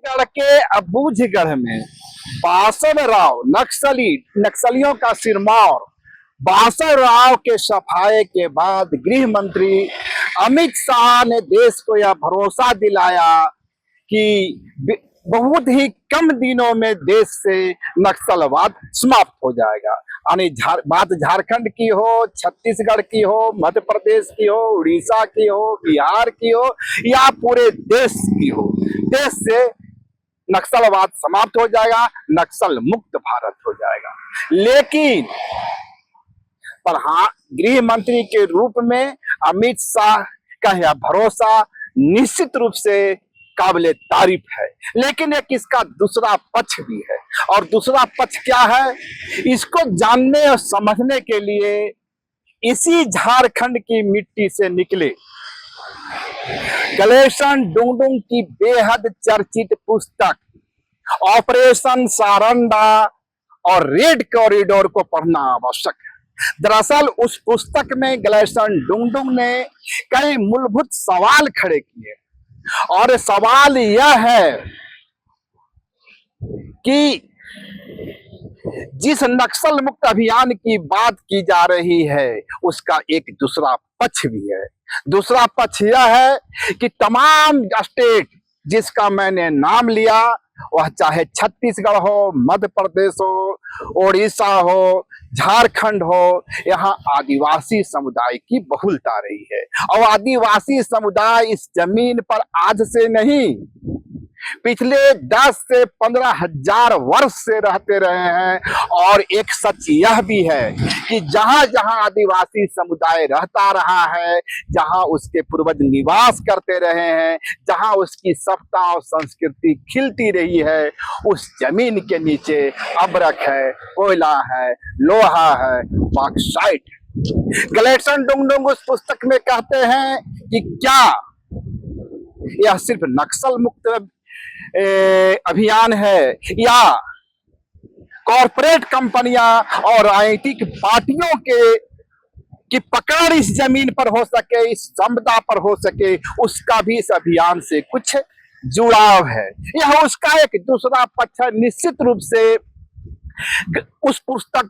छत्तीसगढ़ के अबूझगढ़ में बासव राव नक्सलियों का सिरमौर। बासव राव के सफाए के बाद गृह मंत्री अमित शाह ने देश को यह भरोसा दिलाया कि बहुत ही कम दिनों में देश से नक्सलवाद समाप्त हो जाएगा। यानी बात झारखंड की हो, छत्तीसगढ़ की हो, मध्य प्रदेश की हो, उड़ीसा की हो, बिहार की हो या पूरे देश की हो, देश से नक्सलवाद समाप्त हो जाएगा, नक्सल मुक्त भारत हो जाएगा। लेकिन पर हाँ, गृह मंत्री के रूप में अमित शाह का यह भरोसा निश्चित रूप से काबिले तारीफ है। लेकिन एक इसका दूसरा पक्ष भी है, और दूसरा पक्ष क्या है, इसको जानने और समझने के लिए इसी झारखंड की मिट्टी से निकले गलेसन डुंगडुंग की बेहद चर्चित पुस्तक ऑपरेशन सारंडा और रेड कॉरिडोर को पढ़ना आवश्यक है। दरअसल उस पुस्तक में गलेसन डुंगडुंग ने कई मूलभूत सवाल खड़े किए, और सवाल यह है कि जिस नक्सल मुक्त अभियान की बात की जा रही है उसका एक दूसरा पक्ष भी है। दूसरा पक्ष यह है कि तमाम स्टेट जिसका मैंने नाम लिया, वह चाहे छत्तीसगढ़ हो, मध्य प्रदेश हो, ओडिशा हो, झारखंड हो, यहाँ आदिवासी समुदाय की बहुलता रही है। और आदिवासी समुदाय इस जमीन पर आज से नहीं, पिछले 10 से 15 हजार वर्ष से रहते रहे हैं। और एक सच यह भी है कि जहां जहां आदिवासी समुदाय रहता रहा है, जहां उसके पूर्वज निवास करते रहे हैं, जहां उसकी सभ्यता और संस्कृति खिलती रही है, उस जमीन के नीचे अब्रक है, कोयला है, लोहा है, बॉक्साइट। गलेसन डुंगडुंग उस पुस्तक में कहते हैं कि क्या यह सिर्फ नक्सल मुक्त अभियान है, या कॉरपोरेट कंपनियां और राजनीतिक पार्टियों की पकड़ इस जमीन पर हो सके, इस संपदा पर हो सके, उसका भी इस अभियान से कुछ जुड़ाव है। यह उसका एक दूसरा पक्ष है। निश्चित रूप से उस पुस्तक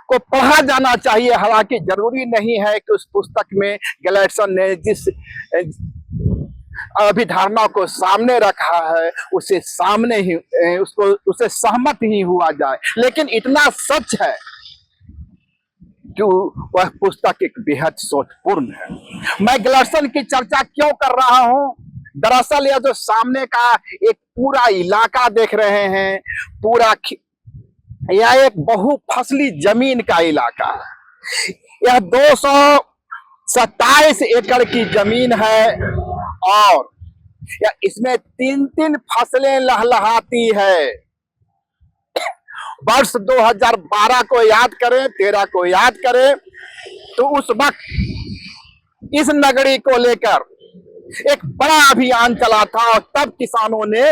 को पढ़ा जाना चाहिए। हालांकि जरूरी नहीं है कि उस पुस्तक में गलेसन ने जिस अभिधारणा को सामने रखा है उसे सामने ही उसे सहमत ही हुआ जाए। लेकिन इतना सच है कि वह पुस्तक एक बेहद सोचपूर्ण है। मैं गलेसन की चर्चा क्यों कर रहा हूं? दरअसल यह जो सामने का एक पूरा इलाका देख रहे हैं, यह एक बहुफसली जमीन का इलाका है। यह 227 एकड़ की जमीन है, और इसमें 3 फसलें लहलहाती है। वर्ष 2012 को याद करें, 13 को याद करें, तो उस वक्त इस नगरी को लेकर एक बड़ा अभियान चला था, और तब किसानों ने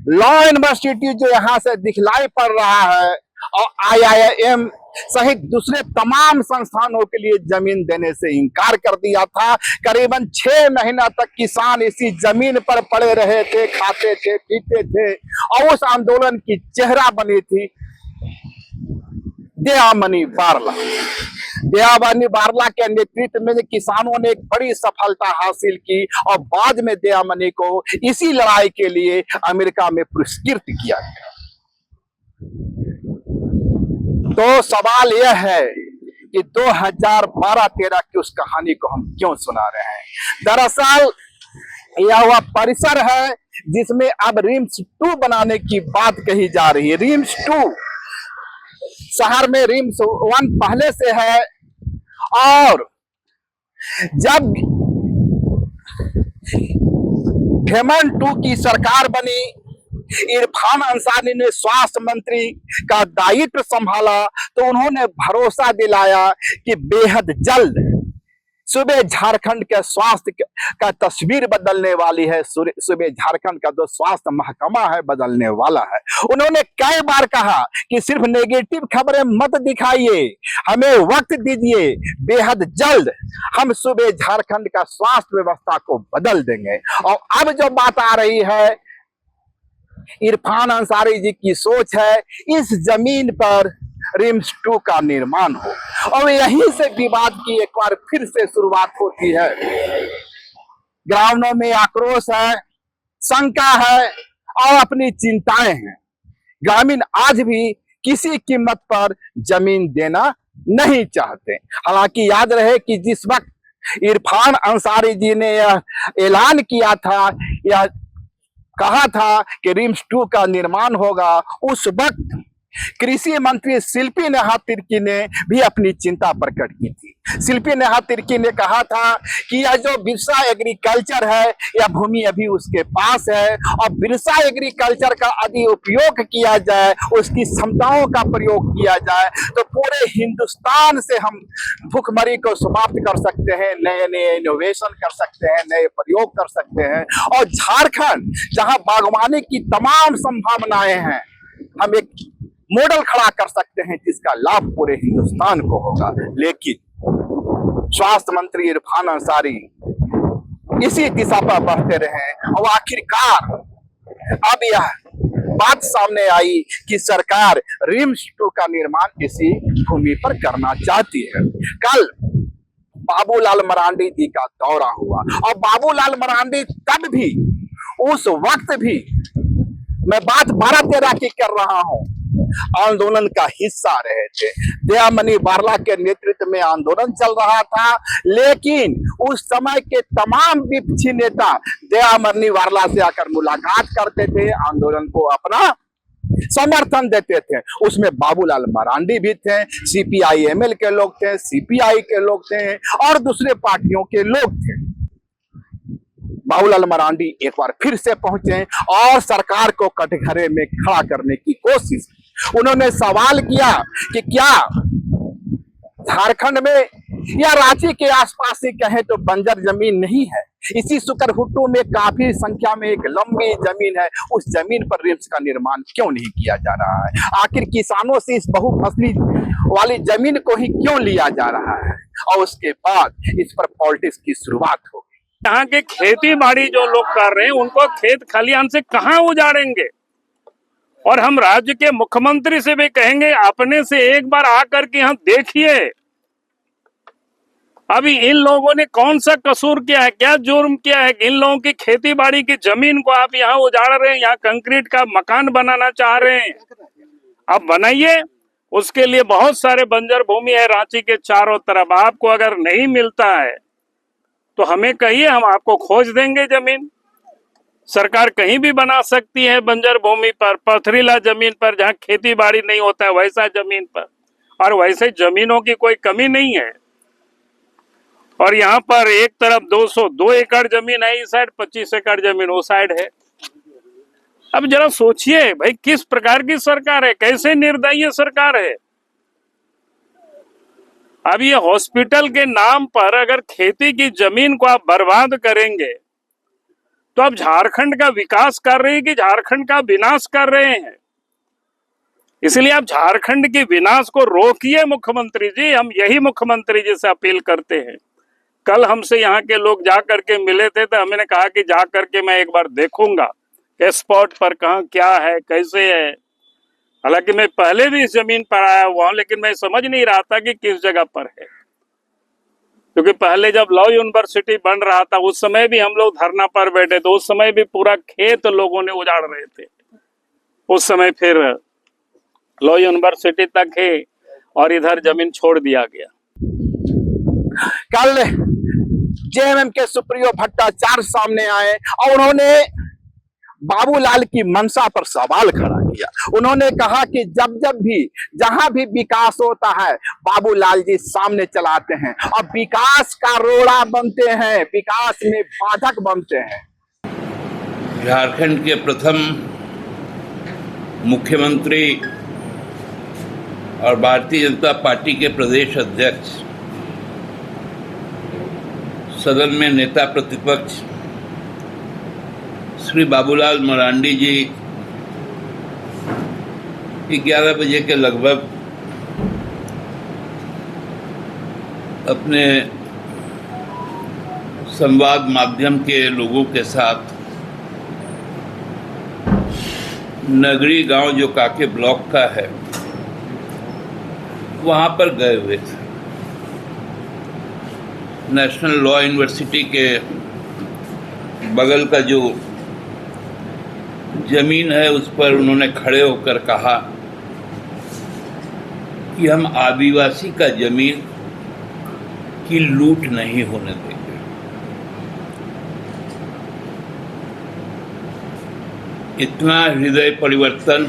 लॉ यूनिवर्सिटी जो यहां से दिखलाई पड़ रहा है और IIM सहित दूसरे तमाम संस्थानों के लिए जमीन देने से इनकार कर दिया था। करीबन 6 महीना तक किसान इसी जमीन पर पड़े रहे थे, खाते थे, पीते थे, और उस आंदोलन की चेहरा बनी थी दयामनी बारला। दयामनी बारला के नेतृत्व में किसानों ने एक बड़ी सफलता हासिल की, और बाद में दयामनी को इसी लड़ाई के लिए अमेरिका में पुरस्कृत किया गया। तो सवाल यह है कि 2012-13 की उस कहानी को हम क्यों सुना रहे हैं? दरअसल यह वह परिसर है जिसमें अब रिम्स 2 बनाने की बात कही जा रही है। रिम्स 2 शहर में रिम्स 1 पहले से है, और जब हेमंत 2 की सरकार बनी, इरफान अंसारी ने स्वास्थ्य मंत्री का दायित्व संभाला, तो उन्होंने भरोसा दिलाया कि बेहद जल्द सूबे झारखंड के स्वास्थ्य का तस्वीर बदलने वाली है। सूबे झारखंड का जो स्वास्थ्य महकमा है बदलने वाला है। उन्होंने कई बार कहा कि सिर्फ नेगेटिव खबरें मत दिखाइए, हमें वक्त दीजिए, बेहद जल्द हम सूबे झारखंड का स्वास्थ्य व्यवस्था को बदल देंगे। और अब जो बात आ रही है इरफान अंसारी जी की सोच है इस जमीन पर रिम्स 2 का निर्माण हो, और यहीं से विवाद की एक बार फिर से शुरुआत होती है। ग्रामीणों में आक्रोश है, शंका है और अपनी चिंताएं हैं। ग्रामीण आज भी किसी कीमत पर जमीन देना नहीं चाहते। हालांकि याद रहे कि जिस वक्त इरफान अंसारी जी ने यह ऐलान किया था, यह कहा था कि रिम्स 2 का निर्माण होगा, उस वक्त कृषि मंत्री शिल्पी नेहा तिर्की ने भी अपनी चिंता प्रकट की थी। शिल्पी नेहा तिर्की ने कहा था कि यह जो बिरसा एग्रीकल्चर है, यह भूमि अभी उसके पास है, और बिरसा एग्रीकल्चर का यदि उपयोग किया जाए, उसकी क्षमताओं का प्रयोग किया जाए, तो पूरे हिंदुस्तान से हम भूखमरी को समाप्त कर सकते हैं, नए नए इनोवेशन कर सकते हैं, नए प्रयोग कर सकते हैं। और झारखंड जहां बागवानी की तमाम संभावनाएं हैं, हम एक मॉडल खड़ा कर सकते हैं जिसका लाभ पूरे हिंदुस्तान को होगा। लेकिन स्वास्थ्य मंत्री इरफान अंसारी इसी दिशा पर बढ़ते रहे, और आखिरकार अब यह बात सामने आई कि सरकार रिम्स 2 का निर्माण इसी भूमि पर करना चाहती है। कल बाबूलाल मरांडी जी का दौरा हुआ, और बाबूलाल मरांडी तब भी, उस वक्त भी, मैं बात 12-13 की कर रहा हूं, आंदोलन का हिस्सा रहे थे। दयामनी बारला के नेतृत्व में आंदोलन चल रहा था, लेकिन उस समय के तमाम विपक्षी नेता दयामनी बारला से आकर मुलाकात करते थे, आंदोलन को अपना समर्थन देते थे। उसमें बाबूलाल मरांडी भी थे, CPI-ML के लोग थे, CPI के लोग थे, और दूसरे पार्टियों के लोग थे। बाबूलाल मरांडी एक बार फिर से पहुंचे और सरकार को कटघरे में खड़ा करने की कोशिश। उन्होंने सवाल किया कि क्या झारखंड में या रांची के आसपास ही कहें तो बंजर जमीन नहीं है? इसी सुकरहुट्टू में काफी संख्या में एक लंबी जमीन है, उस जमीन पर रिम्स का निर्माण क्यों नहीं किया जा रहा है? आखिर किसानों से इस बहुफसली वाली जमीन को ही क्यों लिया जा रहा है? और उसके बाद इस पर पॉलिटिक्स की शुरुआत होगी। यहाँ के खेती बाड़ी जो लोग कर रहे हैं उनको खेत खलिहान से कहाँ उजाड़ेंगे? और हम राज्य के मुख्यमंत्री से भी कहेंगे अपने से एक बार आकर के यहाँ देखिए, अभी इन लोगों ने कौन सा कसूर किया है, क्या जुर्म किया है? इन लोगों की खेती बाड़ी की जमीन को आप यहाँ उजाड़ रहे हैं, यहाँ कंक्रीट का मकान बनाना चाह रहे हैं। आप बनाइए, उसके लिए बहुत सारे बंजर भूमि है रांची के चारों तरफ। आपको अगर नहीं मिलता है तो हमें कहिए, हम आपको खोज देंगे जमीन। सरकार कहीं भी बना सकती है बंजर भूमि पर, पथरीला जमीन पर जहाँ खेती बाड़ी नहीं होता है वैसा जमीन पर, और वैसे जमीनों की कोई कमी नहीं है। और यहाँ पर एक तरफ 202 एकड़ जमीन है इस साइड, 25 एकड़ जमीन वो साइड है। अब जरा सोचिए भाई, किस प्रकार की सरकार है, कैसे निर्दयी सरकार है। अब ये हॉस्पिटल के नाम पर अगर खेती की जमीन को आप बर्बाद करेंगे तो आप झारखंड का विकास कर रहे हैं कि झारखंड का विनाश कर रहे हैं? इसलिए आप झारखंड के विनाश को रोकिए मुख्यमंत्री जी। हम यही मुख्यमंत्री जी से अपील करते हैं। कल हमसे यहाँ के लोग जा करके मिले थे तो हमने कहा कि जा करके मैं एक बार देखूंगा स्पॉट पर कहाँ क्या है, कैसे है। हालांकि मैं पहले भी इस जमीन पर आया हुआ हूँ, लेकिन मैं समझ नहीं रहा था कि किस जगह पर है, क्योंकि पहले जब लॉ यूनिवर्सिटी बन रहा था उस समय भी हम लोग धरना पर बैठे थे, उस समय भी पूरा खेत लोगों ने उजाड़ रहे थे। उस समय फिर लॉ यूनिवर्सिटी तक है और इधर जमीन छोड़ दिया गया। कल JMM के सुप्रियो भट्टाचार्य सामने आए और उन्होंने बाबूलाल की मंशा पर सवाल खड़ा किया। उन्होंने कहा कि जब भी जहां भी विकास होता है बाबूलाल जी सामने चलाते हैं और विकास का रोड़ा बनते हैं, विकास में बाधक बनते हैं। झारखंड के प्रथम मुख्यमंत्री और भारतीय जनता पार्टी के प्रदेश अध्यक्ष, सदन में नेता प्रतिपक्ष श्री बाबूलाल मरांडी जी 11 बजे के लगभग अपने संवाद माध्यम के लोगों के साथ नगरी गांव जो काके ब्लॉक का है वहां पर गए हुए थे। नेशनल लॉ यूनिवर्सिटी के बगल का जो जमीन है उस पर उन्होंने खड़े होकर कहा कि हम आदिवासी का जमीन की लूट नहीं होने देंगे। इतना हृदय परिवर्तन,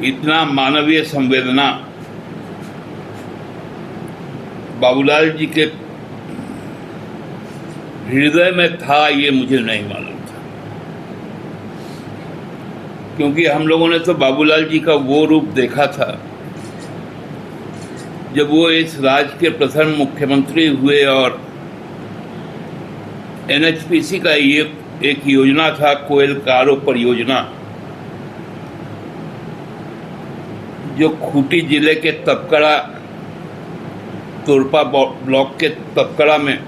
इतना मानवीय संवेदना बाबूलाल जी के हृदय में था, ये मुझे नहीं मालूम था। क्योंकि हम लोगों ने तो बाबूलाल जी का वो रूप देखा था जब वो इस राज्य के प्रथम मुख्यमंत्री हुए और एनएचपीसी का ये एक योजना था, कोयल कारो परियोजना, जो खूंटी जिले के तपकड़ा, तोरपा ब्लॉक के तपकड़ा में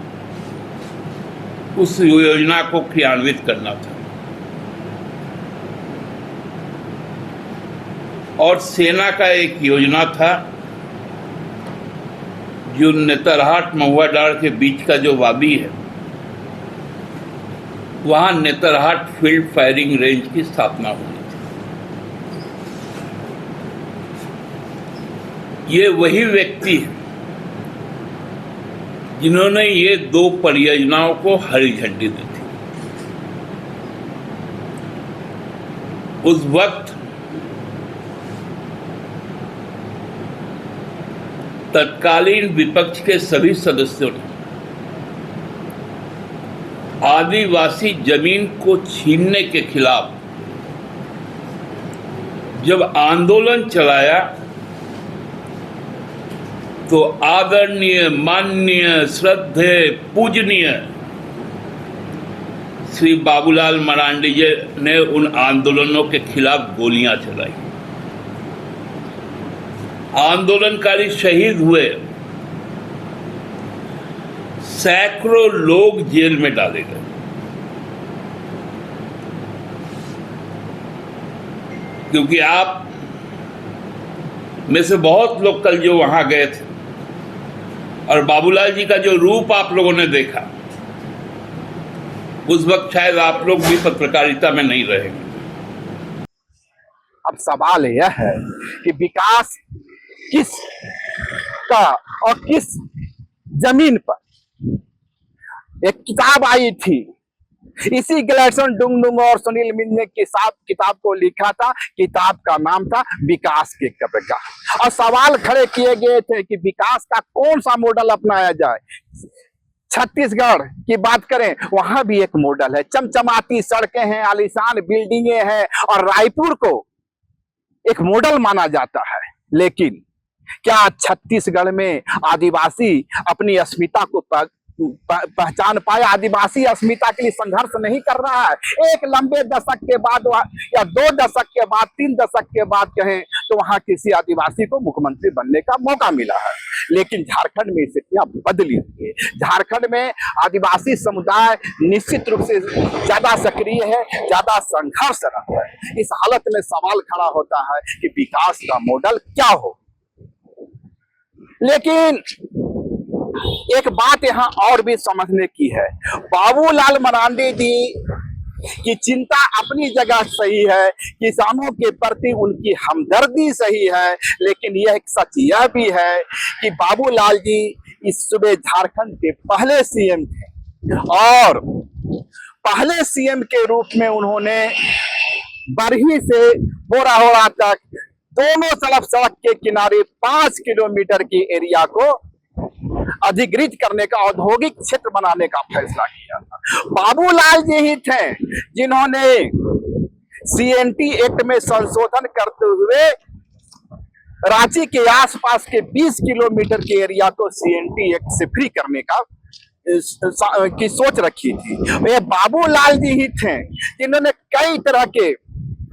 उस योजना को क्रियान्वित करना था। और सेना का एक योजना था जो नेतरहाट महुआडांड़ के बीच का जो वादी है वहां नेतरहाट फील्ड फायरिंग रेंज की स्थापना होनी थी। ये वही व्यक्ति है जिन्होंने ये दो परियोजनाओं को हरी झंडी दी थी। उस वक्त तत्कालीन विपक्ष के सभी सदस्यों ने आदिवासी जमीन को छीनने के खिलाफ जब आंदोलन चलाया तो आदरणीय, माननीय, श्रद्धेय, पूजनीय श्री बाबूलाल मरांडी जी ने उन आंदोलनों के खिलाफ गोलियां चलाई। आंदोलनकारी शहीद हुए, सैकड़ों लोग जेल में डाले गए। क्योंकि आप में से बहुत लोग कल जो वहां गए थे और बाबूलाल जी का जो रूप आप लोगों ने देखा, उस वक्त शायद आप लोग भी पत्रकारिता में नहीं रहेंगे। अब सवाल यह है कि विकास किस का और किस जमीन पर। एक किताब आई थी, इसी ग्लेडस्टोन डुंगडुंग और सुनील मिंज ने किताब को लिखा था। किताब का नाम था विकास के कब्जा। और सवाल खड़े किए गए थे कि विकास का कौन सा मॉडल अपनाया जाए। छत्तीसगढ़ की बात करें, वहां भी एक मॉडल है, चमचमाती सड़कें हैं, आलीशान बिल्डिंगें हैं और रायपुर को एक मॉडल माना जाता है। लेकिन क्या छत्तीसगढ़ में आदिवासी अपनी अस्मिता को पहचान पाए? आदिवासी अस्मिता के लिए संघर्ष नहीं कर रहा है। एक लंबे दशक के बाद या 2 दशक के बाद, 3 दशक के बाद कहें तो वहां किसी आदिवासी को मुख्यमंत्री बनने का मौका मिला है। लेकिन झारखंड में स्थितियां बदली हुई है। झारखंड में आदिवासी समुदाय निश्चित रूप से ज्यादा सक्रिय है, ज्यादा संघर्षरत है। इस हालत में सवाल खड़ा होता है कि विकास का मॉडल क्या हो। लेकिन एक बात यहां और भी समझने की है। बाबूलाल मरांडी जी की चिंता अपनी जगह सही है, किसानों के प्रति उनकी हमदर्दी सही है। लेकिन यह एक सच यह भी है कि बाबूलाल जी इस सूबे झारखंड के पहले सीएम थे और पहले सीएम के रूप में उन्होंने बरही से बोराहोड़ा तक दोनों तरफ सड़क के किनारे 5 किलोमीटर की एरिया को अधिग्रहित करने का, औद्योगिक क्षेत्र बनाने का फैसला किया था। बाबूलाल जी ही थे जिन्होंने सीएनटी एक्ट में संशोधन करते हुए रांची के आसपास के 20 किलोमीटर के एरिया को सीएनटी एक्ट से फ्री करने की सोच रखी थी। ये बाबूलाल जी ही थे जिन्होंने कई तरह के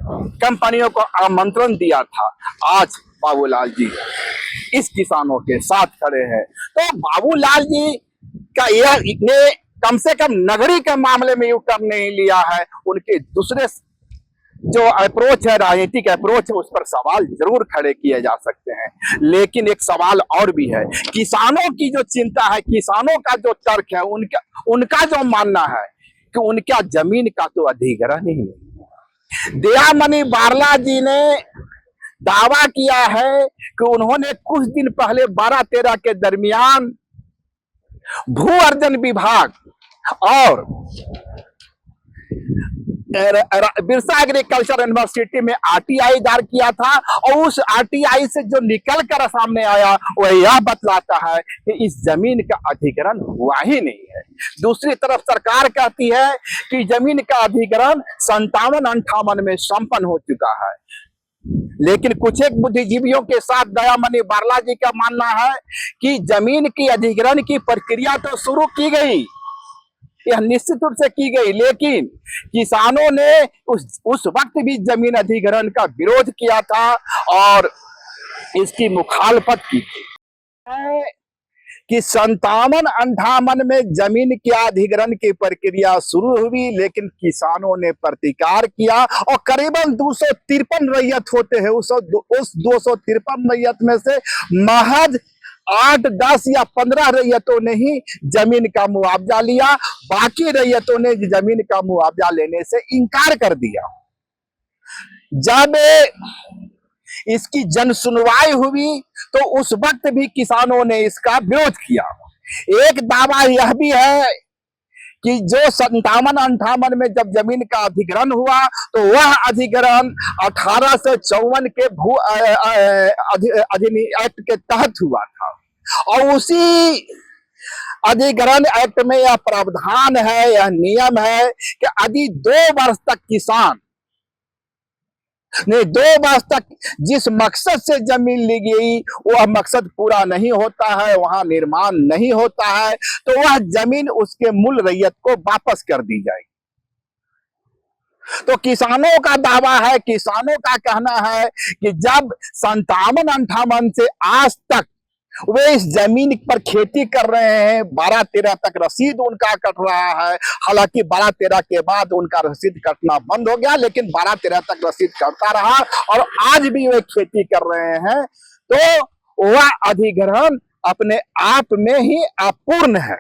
कंपनियों को आमंत्रण दिया था। आज बाबूलाल जी इस किसानों के साथ खड़े हैं। तो बाबूलाल जी का यह ने कम से कम नगरी के मामले में यू टर्न नहीं लिया है। उनके दूसरे जो अप्रोच है, राजनीतिक अप्रोच है, उस पर सवाल जरूर खड़े किए जा सकते हैं। लेकिन एक सवाल और भी है, किसानों की जो चिंता है, किसानों का जो तर्क है, उनका जो मानना है कि उनका जमीन का तो अधिग्रहण ही नहीं। दयामणि बारला जी ने दावा किया है कि उन्होंने कुछ दिन पहले 12-13 के दरमियान भू अर्जन विभाग और बिरसा एग्रीकल्चर यूनिवर्सिटी में आरटीआई दायर किया था, और उस आरटीआई से जो निकल कर सामने आया वह यह बतलाता है कि इस जमीन का अधिग्रहण हुआ ही नहीं है। दूसरी तरफ सरकार कहती है कि जमीन का अधिग्रहण 57-58 में संपन्न हो चुका है। लेकिन कुछ एक बुद्धिजीवियों के साथ दयामणि बारला जी का मानना है कि जमीन की अधिग्रहण की प्रक्रिया तो शुरू की गई, यह निश्चित रूप से की गई, लेकिन किसानों ने उस वक्त भी जमीन अधिग्रहण का विरोध किया था और इसकी मुखालफत की थी कि 57-58 में जमीन के अधिग्रहण की प्रक्रिया शुरू हुई, लेकिन किसानों ने प्रतिकार किया और करीबन 253 रैयत होते हैं। उस 253 रैयत में से महज 8, 10 या 15 रैयतों ने ही जमीन का मुआवजा लिया, बाकी रैयतों ने जमीन का मुआवजा लेने से इनकार कर दिया। जब इसकी जन सुनवाई हुई तो उस वक्त भी किसानों ने इसका विरोध किया। एक दावा यह भी है कि जो 57-58 में जब जमीन का अधिग्रहण हुआ तो वह अधिग्रहण 1854 के भू अधिनियम एक्ट के तहत हुआ था, और उसी अधिग्रहण एक्ट में यह प्रावधान है, यह नियम है कि यदि 2 वर्ष तक किसान नहीं 2 वर्ष तक जिस मकसद से जमीन ली गई वह मकसद पूरा नहीं होता है, वहां निर्माण नहीं होता है, तो वह जमीन उसके मूल रैयत को वापस कर दी जाएगी। तो किसानों का दावा है, किसानों का कहना है कि जब 57-58 से आज तक वे इस जमीन पर खेती कर रहे हैं, 12-13 तक रसीद उनका कट रहा है। हालांकि 12-13 के बाद उनका रसीद कटना बंद हो गया, लेकिन 12-13 तक रसीद कटता रहा और आज भी वे खेती कर रहे हैं, तो वह अधिग्रहण अपने आप में ही अपूर्ण है।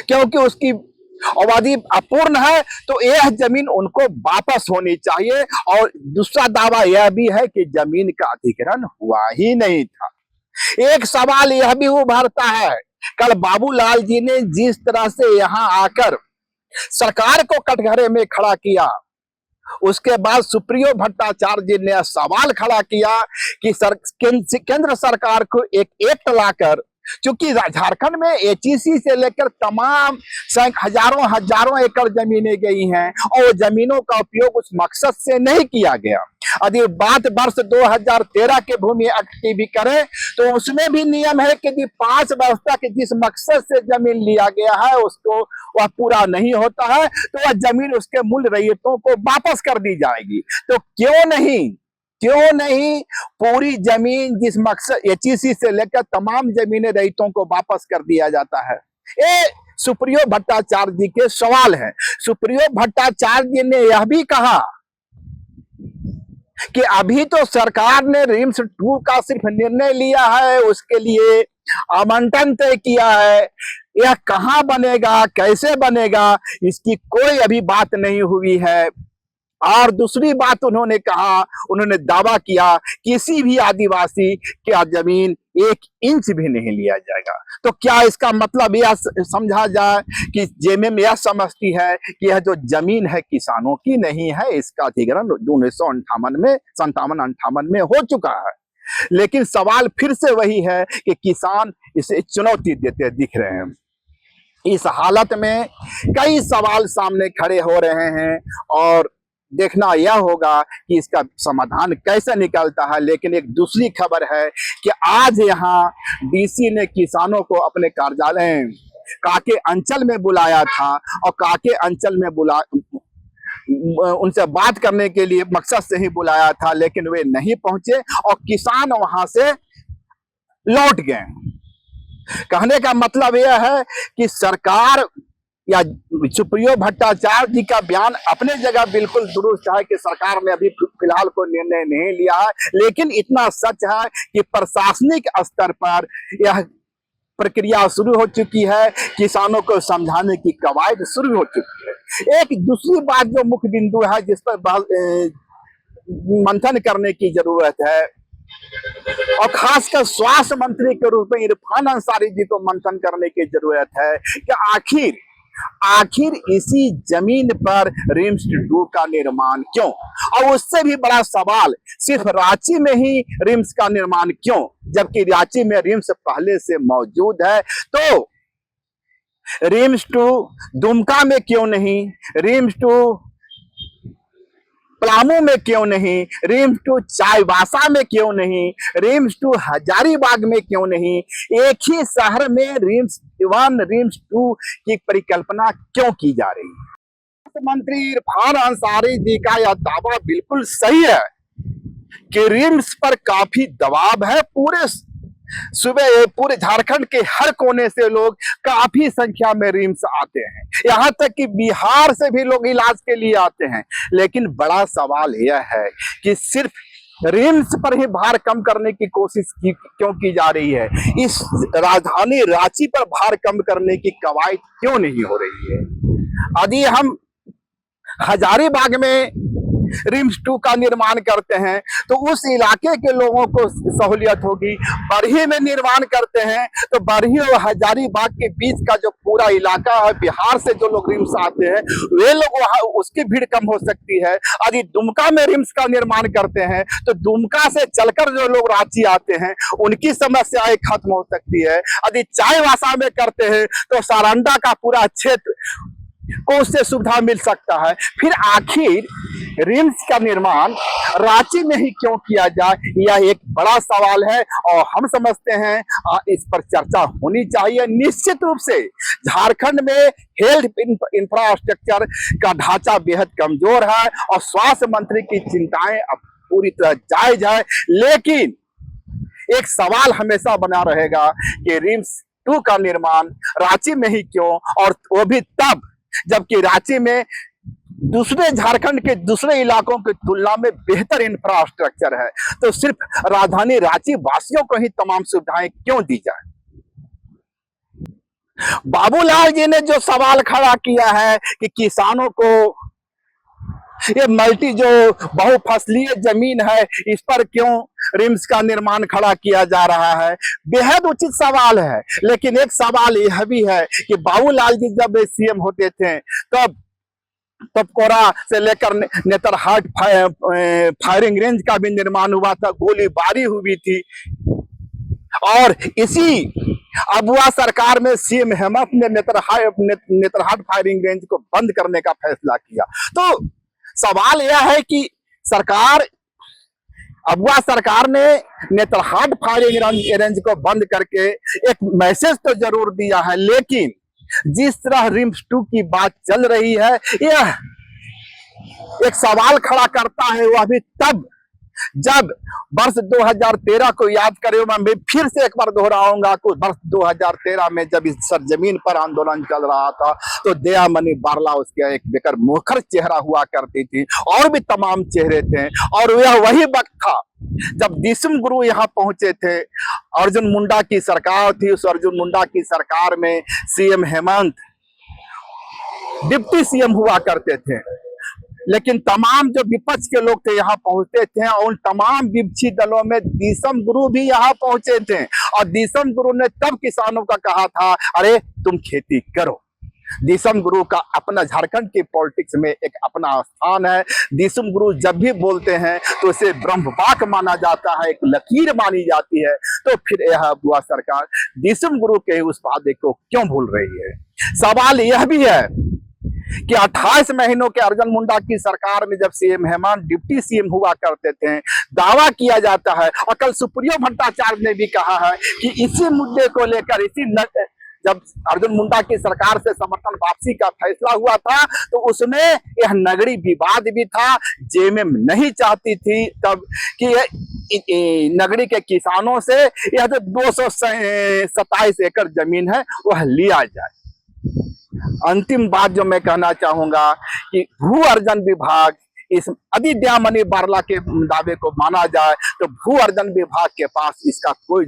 क्योंकि उसकी अवधि अपूर्ण है तो यह जमीन उनको वापस होनी चाहिए। और दूसरा दावा यह भी है कि जमीन का अधिग्रहण हुआ ही नहीं था। एक सवाल यह भी उभरता है, कल बाबूलाल जी ने जिस तरह से यहां आकर सरकार को कटघरे में खड़ा किया, उसके बाद सुप्रियो भट्टाचार्य जी ने सवाल खड़ा किया कि केंद्र सरकार को एक एक्ट लाकर, क्योंकि झारखंड में एचईसी से लेकर तमाम हजारों एकड़ जमीनें गई हैं और जमीनों का उपयोग उस मकसद से नहीं किया गया। यदि बात वर्ष 2013 के भूमि एक्ट की भी करें तो उसमें भी नियम है कि यदि 5 वर्ष तक जिस मकसद से जमीन लिया गया है उसको वह पूरा नहीं होता है तो वह जमीन उसके मूल रैयतों को वापस कर दी जाएगी। तो क्यों नहीं पूरी जमीन जिस मकसद एचईसी से लेकर तमाम जमीनें रैयतों को वापस कर दिया जाता है? ये सुप्रियो भट्टाचार्य जी के सवाल है। सुप्रियो भट्टाचार्य जी ने यह भी कहा कि अभी तो सरकार ने रिम्स 2 का सिर्फ निर्णय लिया है, उसके लिए आवंटन तय किया है, यह कहां बनेगा, कैसे बनेगा, इसकी कोई अभी बात नहीं हुई है। और दूसरी बात उन्होंने दावा किया किसी भी आदिवासी का जमीन 1 इंच भी नहीं लिया जाएगा। तो क्या इसका मतलब यह समझा जाए कि जेएमएम यह समझती है कि यह जो जमीन है किसानों की नहीं है, इसका अधिग्रहण 1957-58 में हो चुका है। लेकिन सवाल फिर से वही है कि किसान इसे चुनौती देते दिख रहे हैं। इस हालत में कई सवाल सामने खड़े हो रहे हैं और देखना यह होगा कि इसका समाधान कैसे निकलता है। लेकिन एक दूसरी खबर है कि आज यहाँ डीसी ने किसानों को अपने कार्यालय काके अंचल में बुलाया था और काके अंचल में उनसे बात करने के लिए मकसद से ही बुलाया था, लेकिन वे नहीं पहुंचे और किसान वहां से लौट गए। कहने का मतलब यह है कि सरकार या सुप्रियो भट्टाचार्य जी का बयान अपने जगह बिल्कुल दुरुस्त है कि सरकार ने अभी फिलहाल कोई निर्णय नहीं लिया है, लेकिन इतना सच है कि प्रशासनिक स्तर पर यह प्रक्रिया शुरू हो चुकी है, किसानों को समझाने की कवायद शुरू हो चुकी है। एक दूसरी बात जो मुख्य बिंदु है जिस पर मंथन करने की जरूरत है और खासकर स्वास्थ्य मंत्री के रूप में इरफान अंसारी जी को मंथन करने की जरूरत है कि आखिर इसी जमीन पर रिम्स 2 का निर्माण क्यों, और उससे भी बड़ा सवाल सिर्फ रांची में ही रिम्स का निर्माण क्यों, जबकि रांची में रिम्स पहले से मौजूद है। तो रिम्स 2 दुमका में क्यों नहीं, रिम्स 2 पलामू में क्यों नहीं, रिम्स 2 चाईबासा में क्यों नहीं, रिम्स 2 हजारीबाग में क्यों नहीं, एक ही शहर में रिम्स 1 रिम्स 2 की परिकल्पना क्यों की जा रही है। मंत्री इरफान अंसारी जी का यह दावा बिल्कुल सही है कि रिम्स पर काफी दबाव है। पूरे झारखंड के हर कोने से लोग काफी संख्या में रिम्स आते हैं, यहाँ तक कि बिहार से भी लोग इलाज के लिए आते हैं। लेकिन बड़ा सवाल यह है कि सिर्फ रिम्स पर ही भार कम करने की कोशिश क्यों की जा रही है, इस राजधानी रांची पर भार कम करने की कवायद क्यों नहीं हो रही है। यदि हम हजारीबाग में रिम्स 2 का निर्माण करते हैं तो उस इलाके के लोगों को सहूलियत होगी। बरही में निर्माण करते हैं तो बरही और हजारीबाग के बीच का जो पूरा इलाका है, बिहार से जो लोग रिम्स आते हैं वे लोग वहां, उसकी भीड़ कम हो सकती है। यदि दुमका में रिम्स का निर्माण करते हैं तो दुमका से चलकर जो लोग रांची आते हैं उनकी समस्याएं खत्म हो सकती है। यदि चाईबासा में करते हैं तो सारंडा का पूरा क्षेत्र को उससे सुविधा मिल सकता है। फिर आखिर रिम्स का निर्माण रांची में ही क्यों किया जाए, यह एक बड़ा सवाल है और हम समझते हैं इस पर चर्चा होनी चाहिए। निश्चित रूप से झारखंड में हेल्थ इंफ्रास्ट्रक्चर का ढांचा बेहद कमजोर है और स्वास्थ्य मंत्री की चिंताएं अब पूरी तरह जायज है, लेकिन एक सवाल हमेशा बना रहेगा कि रिम्स 2 का निर्माण रांची में ही क्यों, और वो भी तब जबकि रांची में दूसरे झारखंड के दूसरे इलाकों की तुलना में बेहतर इंफ्रास्ट्रक्चर है। तो सिर्फ राजधानी रांची वासियों को ही तमाम सुविधाएं क्यों दी जाए। बाबूलाल जी ने जो सवाल खड़ा किया है कि किसानों को ये जो बहुफसलीय जमीन है इस पर क्यों रिम्स का निर्माण खड़ा किया जा रहा है, बेहद उचित सवाल है। लेकिन एक सवाल यह भी है कि बाबूलाल जी जब सीएम होते थे तब कोरा से लेकर नेतरहाट फायरिंग रेंज का भी निर्माण हुआ था, गोलीबारी हुई थी और इसी अबुआ सरकार में सीएम हेमंत ने नेतरहाट फायरिंग रेंज को बंद करने का फैसला किया। तो सवाल यह है कि अबुआ सरकार ने नेतरहाट फायरिंग रेंज को बंद करके एक मैसेज तो जरूर दिया है, लेकिन जिस तरह रिम्स 2 की बात चल रही है यह एक सवाल खड़ा करता है। वह भी तब जब वर्ष 2013 को याद करे, मैं फिर से एक बार दोहराऊंगा कि वर्ष 2013 में जब इस सरजमीन पर आंदोलन चल रहा था तो दयामणि बारला उसके एक बेकर मुखर चेहरा हुआ करती थी और भी तमाम चेहरे थे, और यह वही वक्त था जब दिसम गुरु यहाँ पहुंचे थे। अर्जुन मुंडा की सरकार थी, उस अर्जुन मुंडा की सरकार में सीएम हेमंत डिप्टी सीएम हुआ करते थे, लेकिन तमाम जो विपक्ष के लोग थे यहाँ पहुंचते थे और उन तमाम विपक्षी दलों में दिसम गुरु भी यहाँ पहुंचे थे और दिसम गुरु ने तब किसानों का कहा था अरे तुम खेती करो। दिसम गुरु का अपना झारखंड की पॉलिटिक्स में एक अपना स्थान है। दिसम गुरु जब भी बोलते हैं तो इसे ब्रह्मवाक माना जाता है, एक लकीर मानी जाती है। तो फिर यह अबुआ सरकार दिसम गुरु के उस वादे को क्यों भूल रही है। सवाल यह भी है कि 28 महीनों के अर्जुन मुंडा की सरकार में जब सीएम हेमंत डिप्टी सीएम हुआ करते थे, दावा किया जाता है और कल सुप्रियो भट्टाचार्य ने भी कहा है कि इसी मुद्दे को लेकर जब अर्जुन मुंडा की सरकार से समर्थन वापसी का फैसला हुआ था तो उसमें यह नगरी विवाद भी था। जेएमएम नहीं चाहती थी तब कि नगरी के किसानों से यह जो 227 एकड़ जमीन है वह लिया जाए। अंतिम बात जो मैं कहना चाहूंगा कि भू अर्जन विभाग, इस यदि दयामणि बारला के दावे को माना जाए तो भू अर्जन विभाग के पास इसका कोई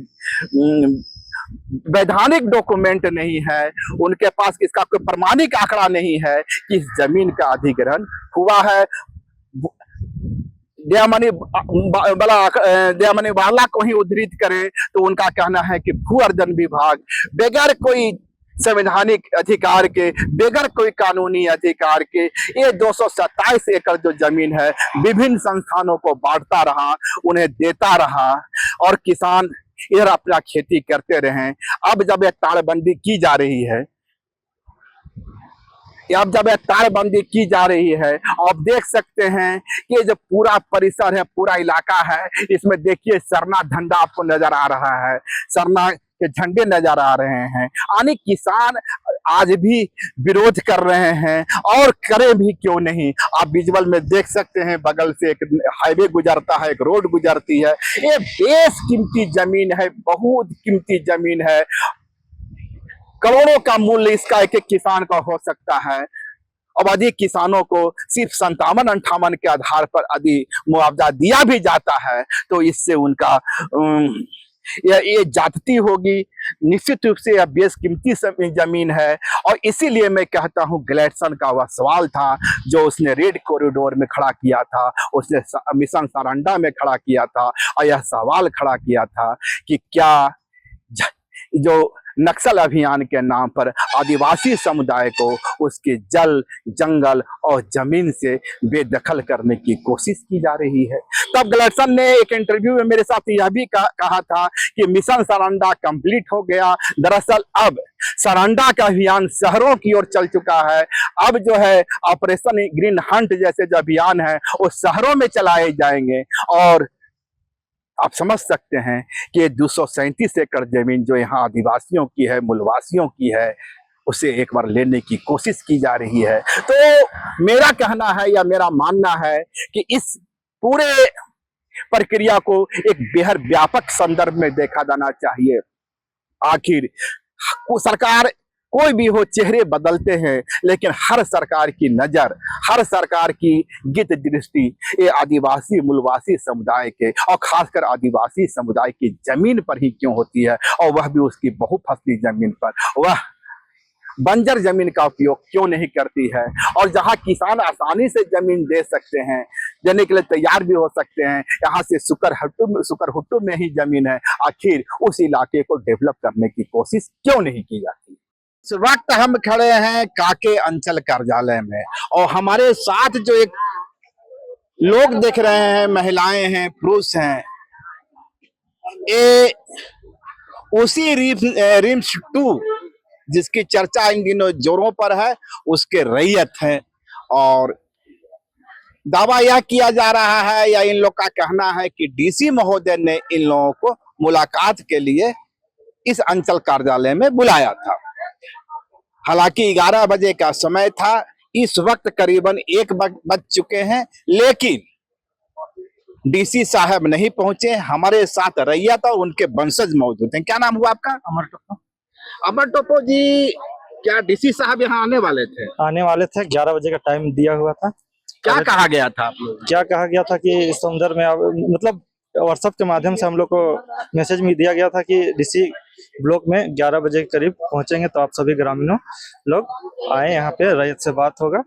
वैधानिक डॉक्यूमेंट नहीं है, उनके पास इसका कोई प्रमाणिक आंकड़ा नहीं है कि इस जमीन का अधिग्रहण हुआ है। दयामणि बारला को ही उद्धृत करें तो उनका कहना है कि भू अर्जन विभाग बगैर कोई संवैधानिक अधिकार के, बगैर कोई कानूनी अधिकार के ये 227 एकड़ जो जमीन है विभिन्न संस्थानों को बांटता रहा, उन्हें देता रहा और किसान इधर अपना खेती करते रहे। अब जब यह तारबंदी की जा रही है, अब जब यह तारबंदी की जा रही है, आप देख सकते हैं कि जो पूरा परिसर है, पूरा इलाका है, इसमें देखिए सरना झंडा आपको नजर आ रहा है, सरना के झंडे नजर आ रहे हैं। यानी किसान आज भी विरोध कर रहे हैं और करें भी क्यों नहीं। आप विजुअल में देख सकते हैं बगल से एक हाईवे गुजरता है, एक रोड गुजरती है। ये बेशकीमती जमीन है, बहुत कीमती जमीन है, करोड़ों का मूल्य इसका एक एक किसान का हो सकता है। अब यदि किसानों को सिर्फ 57-58 के आधार पर यदि मुआवजा दिया भी जाता है तो इससे उनका ये जाति होगी। निश्चित रूप से यह बेशकीमती जमीन है और इसीलिए मैं कहता हूं ग्लेडसन का वह सवाल था जो उसने रेड कॉरिडोर में खड़ा किया था, उसने मिशन सारंडा में खड़ा किया था और यह सवाल खड़ा किया था कि क्या जो नक्सल अभियान के नाम पर आदिवासी समुदाय को उसके जल, जंगल और जमीन से बेदखल करने की कोशिश की जा रही है। तब ग्लेडसन ने एक इंटरव्यू में मेरे साथ यह भी कहा था कि मिशन सारंडा कंप्लीट हो गया। दरअसल अब सारंडा का अभियान शहरों की ओर चल चुका है। अब जो है ऑपरेशन ग्रीन हंट जैसे जो अभियान है वो शहरों में चलाए जाएंगे और आप समझ सकते हैं कि 237 एकड़ जमीन जो यहाँ आदिवासियों की है, मूलवासियों की है, उसे एक बार लेने की कोशिश की जा रही है। तो मेरा कहना है या मेरा मानना है कि इस पूरे प्रक्रिया को एक बेहद व्यापक संदर्भ में देखा जाना चाहिए। आखिर सरकार कोई भी हो, चेहरे बदलते हैं, लेकिन हर सरकार की नजर, हर सरकार की गित दृष्टि ये आदिवासी मूलवासी समुदाय के और खासकर आदिवासी समुदाय की जमीन पर ही क्यों होती है, और वह भी उसकी बहुफसली जमीन पर। वह बंजर जमीन का उपयोग क्यों नहीं करती है, और जहां किसान आसानी से जमीन दे सकते हैं, देने के लिए तैयार भी हो सकते हैं, यहाँ से सुकरहुट्टू में ही जमीन है, आखिर उस इलाके को डेवलप करने की कोशिश क्यों नहीं की जाती। इस वक्त हम खड़े हैं काके अंचल कार्यालय में और हमारे साथ जो एक लोग दिख रहे हैं, महिलाएं हैं, पुरुष हैं, ये उसी रिम्स 2 जिसकी चर्चा इन दिनों जोरों पर है उसके रैयत हैं। और दावा यह किया जा रहा है या इन लोग का कहना है कि डीसी महोदय ने इन लोगों को मुलाकात के लिए इस अंचल कार्यालय में बुलाया था। हालांकि 11 बजे का समय था, इस वक्त करीबन 1 बज चुके हैं, लेकिन डीसी साहब नहीं पहुंचे। हमारे साथ रैयत और उनके वंशज मौजूद हैं। क्या नाम हुआ आपका? अमर टोपो। अमर टोपो जी, क्या डीसी साहब यहाँ आने वाले थे? आने वाले थे, 11 बजे का टाइम दिया हुआ था। क्या कहा गया था आप लोग? क्या कहा गया था कि इस संदर्भ में मतलब व्हाट्सएप के माध्यम से हम लोग को मैसेज में दिया गया था कि डीसी ब्लॉक में 11 बजे के करीब पहुंचेंगे, तो आप सभी ग्रामीणों लोग आए, यहाँ पे रैयत से बात होगा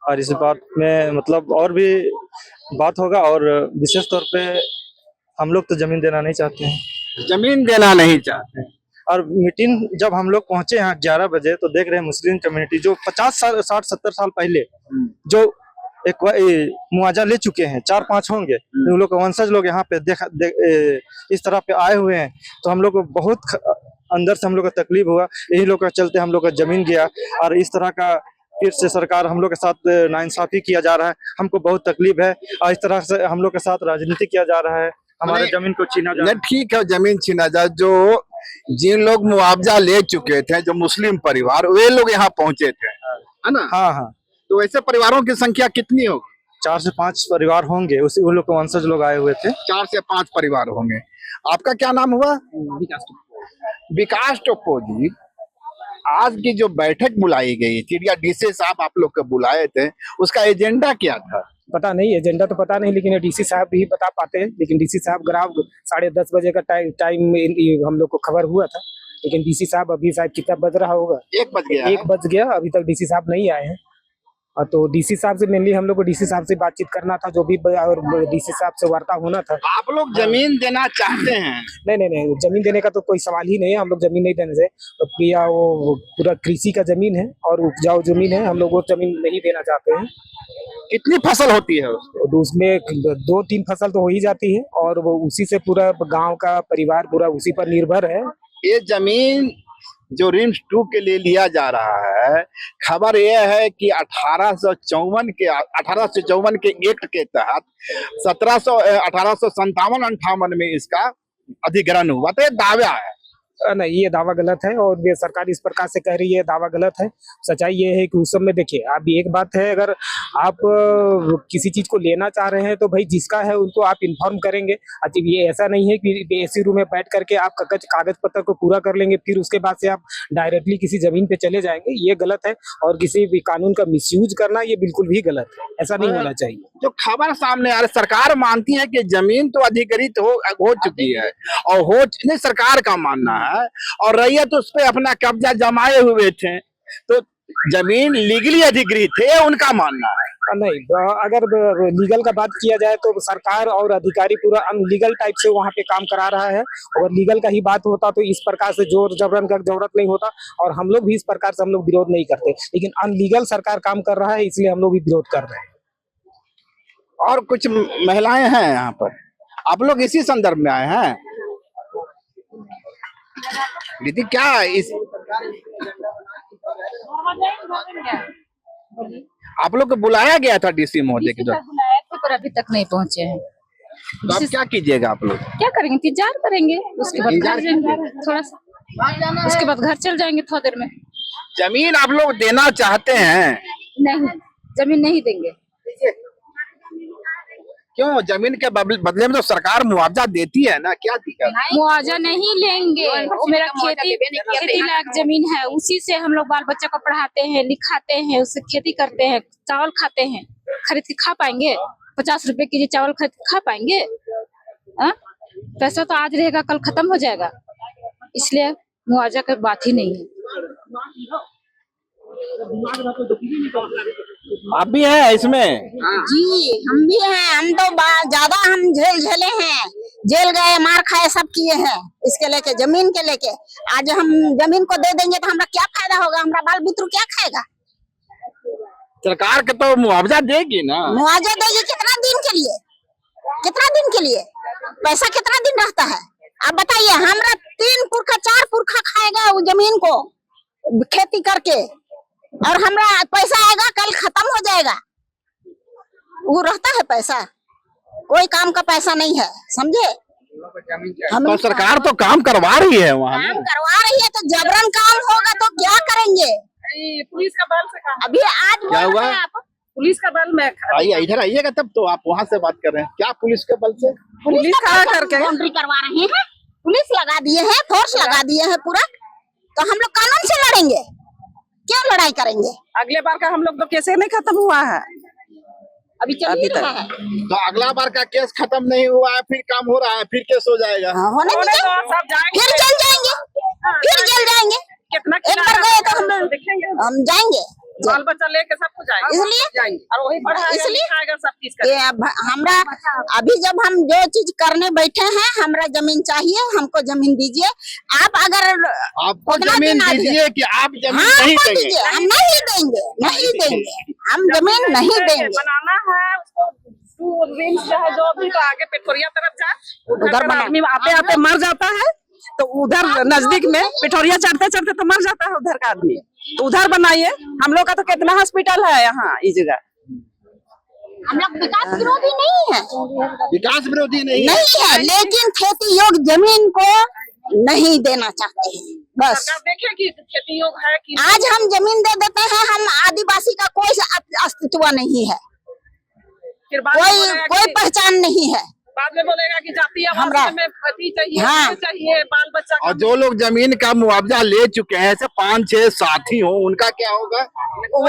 और इस बात में मतलब और भी बात होगा। और विशेष तौर पे हम लोग तो जमीन देना नहीं चाहते हैं, जमीन देना नहीं चाहते। और मीटिंग जब हम लोग पहुंचे यहाँ 11 बजे तो देख रहे हैं मुस्लिम कम्युनिटी जो 50 साल 60-70 साल पहले जो एक मुआवजा ले चुके हैं, 4-5 होंगे, उन लोग वंशज लोग यहाँ पे इस तरह पे आए हुए हैं। तो हम लोग को बहुत अंदर से हम लोग को तकलीफ हुआ, यही लोग का चलते हम लोग का जमीन गया और इस तरह का फिर से सरकार हम लोग के साथ नाइंसाफी किया जा रहा है। हमको बहुत तकलीफ है और इस तरह से हम लोग के साथ राजनीति किया जा रहा है, हमारे जमीन को छीना जा रहा है। ठीक है, जमीन छीना जा, जो जिन लोग मुआवजा ले चुके थे, जो मुस्लिम परिवार, वे लोग यहाँ पहुंचे थे, है ना? हाँ हाँ। तो ऐसे परिवारों की संख्या कितनी होगी? 4 से 5 परिवार होंगे, उसी उन लोग के वंशज लोग आए हुए थे। 4 से 5 परिवार होंगे। आपका क्या नाम हुआ? विकास टोप्पो जी। आज की जो बैठक बुलाई गई चिड़िया डीसी साहब आप लोग को बुलाए थे, उसका एजेंडा क्या था? पता नहीं, एजेंडा तो पता नहीं, लेकिन डीसी साहब भी बता पाते हैं। लेकिन डीसी साहब ग्राफ 10:30 बजे का टाइम हम लोग को खबर हुआ था, लेकिन डीसी साहब अभी शायद कितना बज रहा होगा, 1 बज गया 1 बज गया, अभी तक डीसी साहब नहीं आए हैं। और तो डीसी साहब से मेनली हम लोग को डीसी साहब से बातचीत करना था, जो भी और डीसी साहब से वार्ता होना था। आप लोग जमीन देना चाहते हैं? नहीं, जमीन देने का तो कोई सवाल ही नहीं है। हम लोग जमीन नहीं देने से, तो वो पूरा कृषि का जमीन है और उपजाऊ जमीन है, हम लोग वो जमीन नहीं देना चाहते हैं। कितनी फसल होती है उसको? तो उसमें 2-3 फसल तो हो ही जाती है, और वो उसी से पूरा गांव का परिवार पूरा उसी पर निर्भर है। ये जमीन जो रिम्स 2 के लिए लिया जा रहा है, खबर यह है कि 1854 के एक्ट के तहत 1857-58 में इसका अधिग्रहण हुआ, तो ये दावा है। नहीं, ये दावा गलत है, और ये सरकार इस प्रकार से कह रही है, दावा गलत है। सच्चाई ये है कि उस समय देखिए, अब एक बात है, अगर आप किसी चीज को लेना चाह रहे हैं तो भाई जिसका है उनको आप इन्फॉर्म करेंगे। अच्छा, ये ऐसा नहीं है कि एसी रूम में बैठ करके आप कागज पत्र को पूरा कर लेंगे, फिर उसके बाद से आप डायरेक्टली किसी जमीन पे चले जाएंगे, ये गलत है। और किसी भी कानून का मिसयूज करना ये बिल्कुल भी गलत है, ऐसा नहीं होना चाहिए। जो खबर सामने आ रही, सरकार मानती है कि जमीन तो अधिग्रहित हो चुकी है, और नहीं, सरकार का मानना है, और रैयत उस पे अपना कब्जा जमाए हुए थे, तो जमीन लीगली अधिग्रहित है, उनका मानना है। नहीं, अगर लीगल का बात किया जाए तो सरकार और अधिकारी पूरा अनलीगल टाइप से वहाँ पे काम करा रहा है। और लीगल का ही बात होता तो इस प्रकार से जोर जबरन का जरूरत नहीं होता, और हम लोग भी इस प्रकार से हम लोग विरोध नहीं करते, लेकिन अनलीगल सरकार काम कर रहा है, इसलिए हम लोग भी विरोध कर रहे हैं। और कुछ महिलाएं हैं यहाँ पर, आप लोग इसी संदर्भ में आए हैं? दीदी, क्या इस आप लोग को बुलाया गया था डीसी महोदय के द्वारा? बुलाया था पर अभी तक नहीं पहुंचे हैं। तो आप क्या कीजिएगा? आप लोग क्या करेंगे? इंतजार करेंगे, उसके बाद घर जाएंगे थोड़ा सा, उसके बाद घर चल जाएंगे थोड़ा देर में। जमीन आप लोग देना चाहते हैं? नहीं, जमीन नहीं देंगे। क्यों? जमीन के बदले में तो सरकार मुआवजा देती है ना, क्या दिक्कत? मुआवजा नहीं लेंगे, वो मेरा खेती लायक जमीन है, उसी से हम लोग बाल बच्चा को पढ़ाते हैं, लिखाते हैं, उससे खेती करते हैं, चावल खाते हैं, खरीद के खा पाएंगे? 50 रुपए के चावल खरीद के खा पाएंगे? पैसा तो आज रहेगा, कल खत्म हो जाएगा, इसलिए मुआवजा की बात ही नहीं है। आप भी हैं इसमें? जी, हम भी हैं। हम तो ज्यादा हम झेले हैं, जेल गए, मार खाए, सब किए हैं इसके लेके, जमीन के लेके। आज हम जमीन को दे देंगे तो हमरा क्या फायदा होगा? हमरा बाल बुतरू क्या खाएगा? सरकार के तो मुआवजा देगी ना। मुआवजा देगी कितना दिन के लिए? कितना दिन के लिए? पैसा कितना दिन रहता है? आप बताइए। हमरा 3 पुरखा 4 पुरखा खाएगा वो जमीन को खेती करके, और हमरा पैसा आएगा, कल खत्म हो जाएगा। वो रहता है पैसा? कोई काम का पैसा नहीं है, समझे? तो सरकार तो काम करवा रही है, वहाँ काम करवा रही है, तो जबरन काम होगा तो क्या करेंगे? पुलिस का बल से काम। अभी आज क्या हुआ? आप पुलिस का बल में आइए, इधर आइएगा, तब तो आप वहाँ से बात कर रहे हैं। क्या पुलिस के बल से? पुलिस खड़ा करके बाउंड्री करवा रहे हैं, पुलिस लगा दिए हैं, फोर्स लगा दिए हैं पूरा, तो हम लोग कानून से लड़ेंगे? क्यों लड़ाई करेंगे? अगले बार का हम लोग तो केस नहीं खत्म हुआ है, अभी चल ही रहा है। तो अगला बार का केस खत्म नहीं हुआ है, फिर काम हो रहा है, फिर केस हो जाएगा। हाँ, होने दीजिए। सब जाएंगे, फिर जल जाएंगे, फिर जल जाएंगे। कितना एक बार गए तो हम देखेंगे, जाएंगे, बाल बच्चा लेके सब कुछ जाएंगे, इसलिए जाएंगे, और वही पढ़ाएगा, इसलिए लिखाएगा, सब चीज ये हमरा अभी जब हम जो चीज करने बैठे हैं, हमरा जमीन चाहिए, हमको जमीन दीजिए। आप अगर आपको उतना जमीन दिन आ दीजिए कि आप जमीन हाँ, नहीं हमको देंगे? दीजिए, हम नहीं देंगे, नहीं देंगे, हम जमीन नहीं देंगे। बनाना है उसको, रिम्स जो है, जो भी तो आगे पिठोरिया तरफ जाए, उधर बना। आदमी आते आते मर जाता है, तो उधर नजदीक में पिठोरिया चढ़ते चढ़ते तो मर जाता है उधर का आदमी, तो उधर बनाइए। हम लोग का तो कितना हॉस्पिटल है यहाँ इस जगह। हम लोग विकास विरोधी नहीं है, विकास विरोधी नहीं है, लेकिन खेती योग्य जमीन को नहीं देना चाहते हैं, बस। सरकार देखे कि खेती योग्य है कि आज हम जमीन दे देते हैं, हम आदिवासी का कोई अस्तित्व नहीं है, फिर बाद में बोलेगा कोई कि पहचान नहीं है। बाद में बोलेगा कि जातीय हमरा- आवास में पति चाहिए, हाँ। ये चाहिए, बाल बच्चा और जो लोग जमीन का मुआवजा ले चुके हैं, ऐसे 5-6 साथी हो, उनका क्या होगा? वो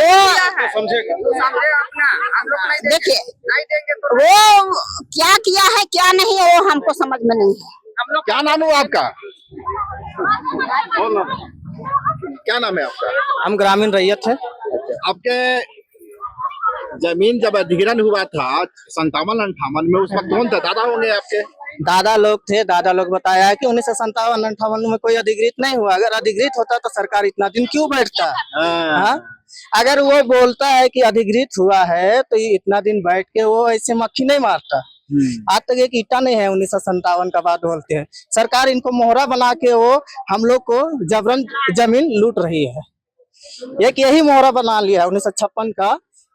समझेगा देखिए नहीं देंगे तो वो क्या किया है क्या नहीं है वो हमको समझ में नहीं है। हम लोग क्या नाम है आपका? क्या नाम है आपका? हम ग्रामीण रैयत है। आपके जमीन जब अधिग्रहण हुआ था 57-58 में, उस वक्त कौन था? दादा होंगे आपके? दादा लोग थे, दादा लोग बताया है कि 1957-58 में कोई अधिग्रहित नहीं हुआ। अगर अधिग्रहित होता तो सरकार इतना दिन क्यों बैठता? हाँ? अगर वो बोलता है कि अधिग्रहित हुआ है तो ये इतना दिन बैठ के वो ऐसे मक्खी नहीं मारता। आज तक एक ईटा नहीं है 1957 का बात बोलते हैं। सरकार इनको मोहरा बना के वो हम लोग को जबरन जमीन लूट रही है। एक यही मोहरा बना लिया 1956 का,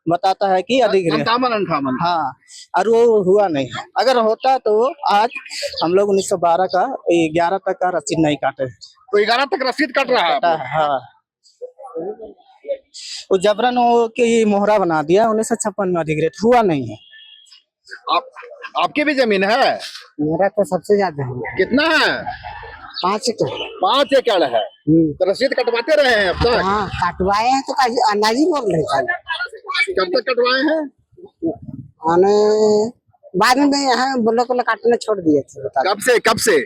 बताता है कि अधिग्रहण। 57-58 हाँ, और वो हुआ नहीं। अगर होता तो आज हम लोग 1912 का 11 तक का रसीद नहीं काटे। तो 11 तक रसीद कट रहा है। हाँ, वो जबरन वो की मोहरा बना दिया 1956 में, अधिग्रहित हुआ नहीं है। आपकी भी जमीन है? मेरा तो सबसे ज्यादा है, कितना है? 5 एकड़। 5 एकड़ है। तो रसीद कटवाते रहे हैं अब तक? हाँ, कटवाए हैं तो अंदाजी बोल रहे थे। कब तक कटवाए हैं? आने बाद में यहाँ ब्लॉक वाला काटना छोड़ दिए थे। बता कब से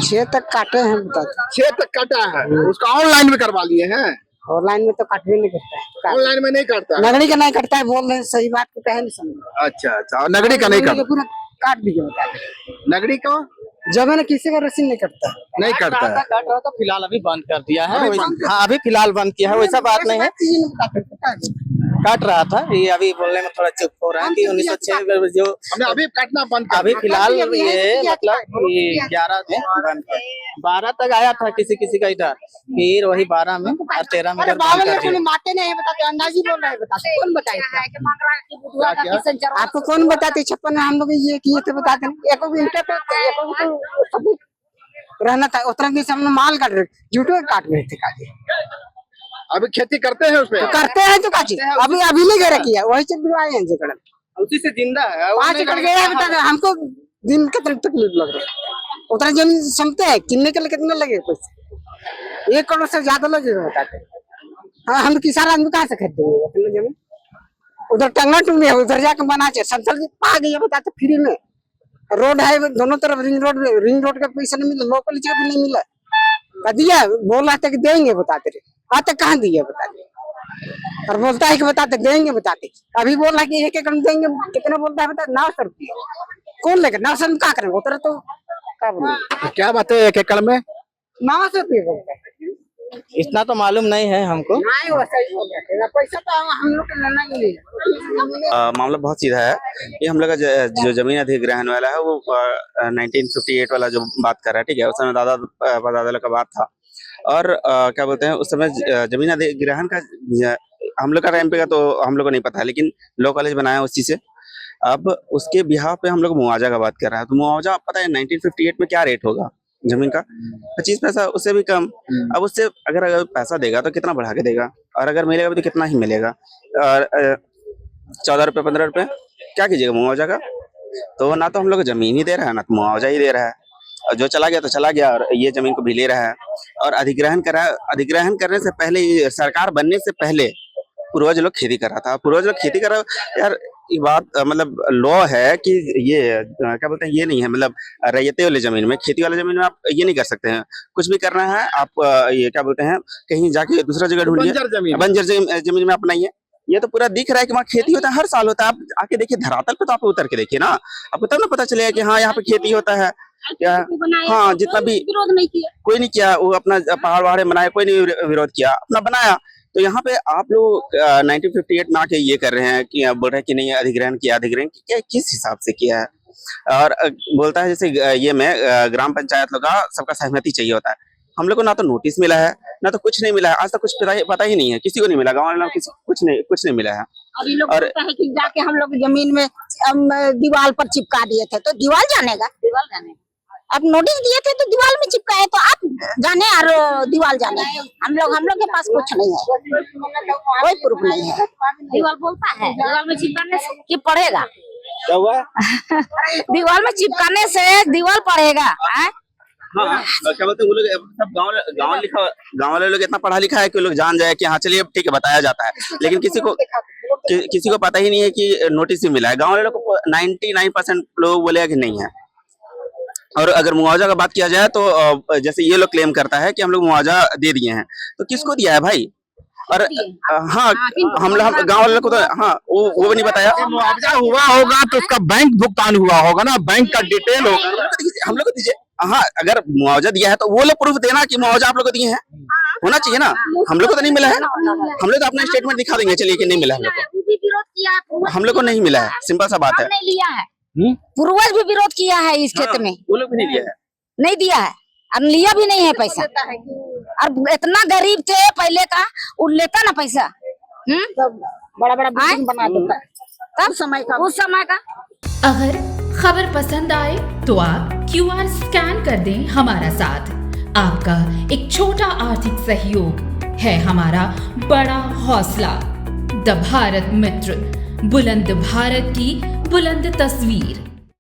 6 तक काटे हैं, बता 6 तक काटा है? उसका ऑनलाइन में करवा लिए हैं? ऑनलाइन में तो काट भी नहीं करता है। ऑनलाइन में नहीं करता है? नगड़ी का नहीं करता है, बोल रहे हैं सही बात को कहे नहीं समझ। अच्छा, और नगरी का नहीं करता? पूरा काट दीजिए, बता दें। नगरी का जब किसी का रसीद नहीं करता है। नहीं करता है। काट रहा था, फिलहाल अभी बंद कर दिया है। हाँ, अभी फिलहाल बंद किया है, वैसा बात नहीं है। काट रहा था, ये अभी बोलने में थोड़ा चुप हो रहा है कि 1906 में जो हमने अभी काटना बंद कर अभी दिया। फिलहाल ये मतलब ये 11 में बंद कर, 12 तक आया था किसी का इधर, फिर वही 12 में और 13 में अरे इधर बंद कर दिया। माते नहीं बताते, अंदाजी बोल रहे हैं, बताते कौन बताए? आपको कौन बताते? 56 में हम लोग ये किए थे, बताते एको भी इनका तो सबूत रहना था। उतना भी हमने माल काट रहे, जूटो काट रहे थे काटे। अभी खेती करते हैं उसमें? तो करते हैं तो काची अभी नहीं गए किया, वही चल आए हैं जगह उसी से जिंदा है। 5 एकड़ गया है, बता हमको दिन कितना तकलीफ लग रहा है। उतना जमीन समझते हैं किन्ने के लिए कितना लगे पैसे? 1 करोड़ से ज्यादा लगेगा बताते। हाँ, हम किसान आदमी कहाँ से खरीदेंगे अपनी जमीन? उधर टंगा टूंगे, उधर जाके बना चाहिए समतल पा गई बताते। फ्री में रोड है दोनों तरफ, रिंग रोड का पैसा नहीं मिला, लोकल जगह भी नहीं मिला। दिया बोल रहा था कि देंगे, बताते रहे आज तक कहाँ दिया बताते। और बोलता है कि बताते देंगे, बताते अभी बोल रहा है कि 1 एकड़ देंगे। कितना बोलता है बता? 900 रुपया। कौन लेकर 900 में क्या करेंगे? उतर तो क्या बोले? क्या बात है 1 एकड़ में 900 रुपये बोलता है। इतना तो मालूम नहीं है हमको। नहीं वो सही बोल रहे हैं, पैसा तो हम लोग को लेना ही नहीं। मामला बहुत सीधा है। ये हम लोग का जो जमीन अधिग्रहण वाला है वो 1958 वाला जो बात कर रहा है, ठीक है। उस समय दादा परदादा का बात था। और क्या बोलते हैं, उस समय जमीन अधिग्रहण का हम लोग का टाइम पे का तो हम लोग को नहीं पता है, लेकिन लॉ कॉलेज बनाया उस चीज से। अब उसके बिहाफ पे हम लोग मुआवजा का बात कर रहे हैं। तो मुआवजा पता है 1958 में क्या रेट होगा जमीन का? 25 पैसा, उससे भी कम। अब उससे अगर पैसा देगा तो कितना बढ़ा के देगा, और अगर मिलेगा भी तो कितना ही मिलेगा। और 14 रुपये 15 रुपये क्या कीजिएगा मुआवजा का? तो ना तो हम लोग जमीन ही दे रहा है, ना तो मुआवजा ही दे रहा है। और जो चला गया तो चला गया, और ये जमीन को भी ले रहा है। और अधिग्रहण करने से पहले, सरकार बनने से पहले पूर्वज लोग खेती कर रहा था। पूर्वज लोग खेती कर रहा यार, ये बात मतलब लॉ है कि ये क्या बोलते हैं, ये नहीं है मतलब रैयते वाले जमीन में, खेती वाले जमीन में आप ये नहीं कर सकते हैं। कुछ भी करना है आप ये क्या बोलते हैं, कहीं जाके दूसरा जगह ढूंढिए, बंजर जमीन में अपनाइए। ये तो पूरा दिख रहा है कि वहाँ खेती होता है, हर साल होता है। आप आके देखिए धरातल पे, तो आप उतर के देखिए ना, आपको तब ना पता चलेगा कि हाँ यहाँ पे खेती होता है। क्या हाँ, जितना भी विरोध नहीं किया, कोई नहीं किया, वो अपना पहाड़ वहाड़ बनाया, कोई नहीं विरोध किया, अपना बनाया। तो यहाँ पे आप लोग 1958 में आके ये कर रहे हैं कि बोल रहे हैं कि नहीं अधिग्रहण किया किस हिसाब से किया है? और बोलता है जैसे ये में ग्राम पंचायत लोग का सबका सहमति चाहिए होता है। हम लोग को ना तो नोटिस मिला है, ना तो कुछ नहीं मिला है। आज तक कुछ पता ही नहीं है, किसी को नहीं मिला, गाँव वालों को कुछ नहीं मिला है। अभी लोग कहते हैं कि जाके हम लोग जमीन में दीवार पर चिपका दिए थे, तो दीवार जानेगा? दीवार जाने अब नोटिस दिए थे तो दीवार में चिपकाए, तो आप जाने और दीवार जाने। हम लोग के पास कुछ नहीं है, कोई प्रूफ नहीं है। दीवार बोलता है दीवार में चिपकाने से कि पड़ेगा, क्या हुआ? दीवार में चिपकाने से दीवार पड़ेगा। हाँ, क्या बोलते हैं वो लोग सब गाँव वाले लोग इतना पढ़ा लिखा है कि वो लोग जान जाए कि हाँ चलिए ठीक है बताया जाता है, लेकिन किसी को पता ही नहीं है कि नोटिस ही मिला है। गाँव वाले लोग को 99% लोग बोलेगा कि नहीं है। और अगर मुआवजा का बात किया जाए तो जैसे ये लोग क्लेम करता है कि हम लोग मुआवजा दे दिए हैं, तो किसको दिया है भाई? और हाँ हम गाँव वाले को तो हाँ वो भी नहीं बताया। मुआवजा हुआ होगा तो उसका बैंक भुगतान हुआ होगा ना, बैंक का डिटेल होगा। हम लोग को दीजिए। हाँ, अगर मुआवजा दिया है तो वो लोग प्रूफ देना कि मुआवजा आप लोग को दिए हैं, होना चाहिए ना। हम लोग को तो नहीं मिला है, हम लोग तो अपना स्टेटमेंट दिखा देंगे चलिए कि नहीं मिला हम लोग को नहीं मिला है, सिंपल सा बात है। लिया है, पूर्वज भी विरोध किया है इस क्षेत्र में, वो लोग भी नहीं दिया है, नहीं दिया है और लिया भी नहीं है पैसा। और इतना गरीब थे पहले का, वो लेता ना पैसा, बड़ा बड़ा बना देता तब उस समय का। अगर खबर पसंद आए तो आप QR स्कैन कर दें हमारा साथ। आपका एक छोटा आर्थिक सहयोग है हमारा बड़ा हौसला। द भारत मित्र, बुलंद भारत की बुलंद तस्वीर।